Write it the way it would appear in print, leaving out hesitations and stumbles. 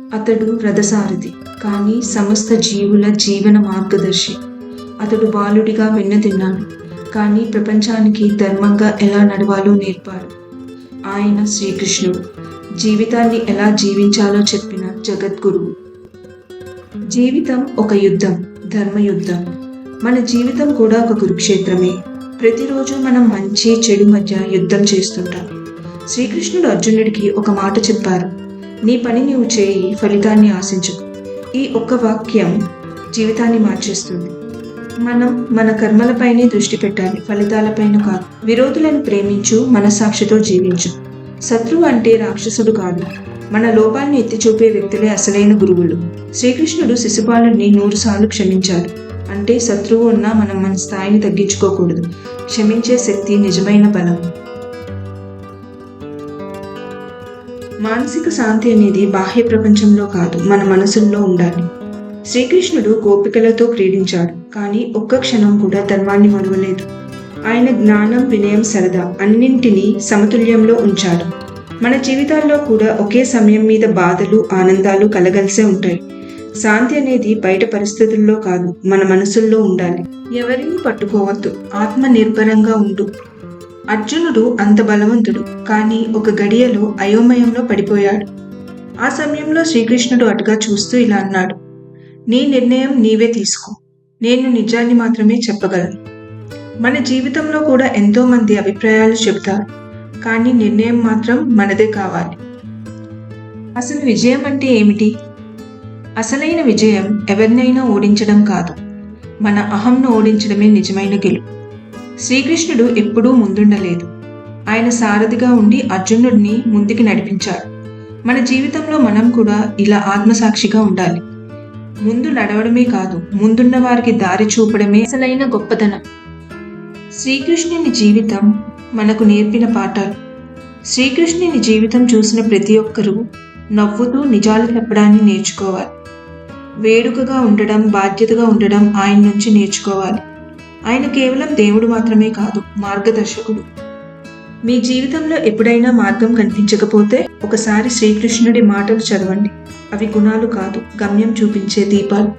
అతడు రథసారథి, కానీ సమస్త జీవుల జీవన మార్గదర్శి. అతడు బాలుడిగా వెన్నతిన్నాడు, కానీ ప్రపంచానికి ధర్మంగా ఎలా నడవాలో నేర్పాడు. ఆయన శ్రీకృష్ణుడు, జీవితాన్ని ఎలా జీవించాలో చెప్పిన జగద్గురువు. జీవితం ఒక యుద్ధం, ధర్మయుద్ధం. మన జీవితం కూడా ఒక కురుక్షేత్రమే. ప్రతిరోజు మనం మంచి చెడు మధ్య యుద్ధం చేస్తుంటాం. శ్రీకృష్ణుడు అర్జునుడికి ఒక మాట చెప్పారు: నీ పని నీవు చేయి, ఫలితాన్ని ఆశించకు. ఈ ఒక్క వాక్యం జీవితాన్ని మార్చేస్తుంది. మనం మన కర్మలపైనే దృష్టి పెట్టాలి, ఫలితాలపైన కాదు. విరోధులను ప్రేమించు, మనస్సాక్షితో జీవించు. శత్రువు అంటే రాక్షసుడు కాదు, మన లోపాన్ని ఎత్తి చూపే వ్యక్తులే అసలైన గురువులు. శ్రీకృష్ణుడు శిశుపాలుని 100 సార్లు క్షమించాడు. అంటే శత్రువు ఉన్నా మనం మన స్థాయిని తగ్గించుకోకూడదు. క్షమించే శక్తి నిజమైన బలం. మానసిక శాంతి అనేది బాహ్య ప్రపంచంలో కాదు, మన మనసుల్లో ఉండాలి. శ్రీకృష్ణుడు గోపికలతో క్రీడించాడు, కానీ ఒక్క క్షణం కూడా ధర్మాన్ని మరువలేదు. ఆయన జ్ఞానం, వినయం, సరదా అన్నింటినీ సమతుల్యంలో ఉంచాడు. మన జీవితాల్లో కూడా ఒకే సమయం మీద బాధలు, ఆనందాలు కలగలిసే ఉంటాయి. శాంతి అనేది బయట పరిస్థితుల్లో కాదు, మన మనసుల్లో ఉండాలి. ఎవరిని పట్టుకోవద్దు, ఆత్మ నిర్భరంగా ఉండు. అర్జునుడు అంత బలవంతుడు, కానీ ఒక గడియలో అయోమయంలో పడిపోయాడు. ఆ సమయంలో శ్రీకృష్ణుడు అటుగా చూస్తూ ఇలా అన్నాడు: నీ నిర్ణయం నీవే తీసుకో, నేను నిజాన్ని మాత్రమే చెప్పగలను. మన జీవితంలో కూడా ఎంతో మంది అభిప్రాయాలు చెబుతారు, కానీ నిర్ణయం మాత్రం మనదే కావాలి. అసలు విజయం అంటే ఏమిటి? అసలైన విజయం ఎవరినైనా ఓడించడం కాదు, మన అహంను ఓడించడమే నిజమైన గెలుపు. శ్రీకృష్ణుడు ఎప్పుడూ ముందుండలేదు. ఆయన సారథిగా ఉండి అర్జునుడిని ముందుకి నడిపించాడు. మన జీవితంలో మనం కూడా ఇలా ఆత్మసాక్షిగా ఉండాలి. ముందు నడవడమే కాదు, ముందున్న వారికి దారి చూపడమే అసలైన గొప్పతనం. శ్రీకృష్ణుని జీవితం మనకు నేర్పిన పాఠాలు. శ్రీకృష్ణుని జీవితం చూసిన ప్రతి ఒక్కరూ నవ్వుతూ నిజాలు చెప్పడాన్ని నేర్చుకోవాలి. వేడుకగా ఉండడం, బాధ్యతగా ఉండడం ఆయన నుంచి నేర్చుకోవాలి. ఆయన కేవలం దేవుడు మాత్రమే కాదు, మార్గదర్శకుడు. మీ జీవితంలో ఎప్పుడైనా మార్గం కనిపించకపోతే ఒకసారి శ్రీకృష్ణుడి మాటలు చదవండి. అవి గుణాలు కాదు, గమ్యం చూపించే దీపాలు.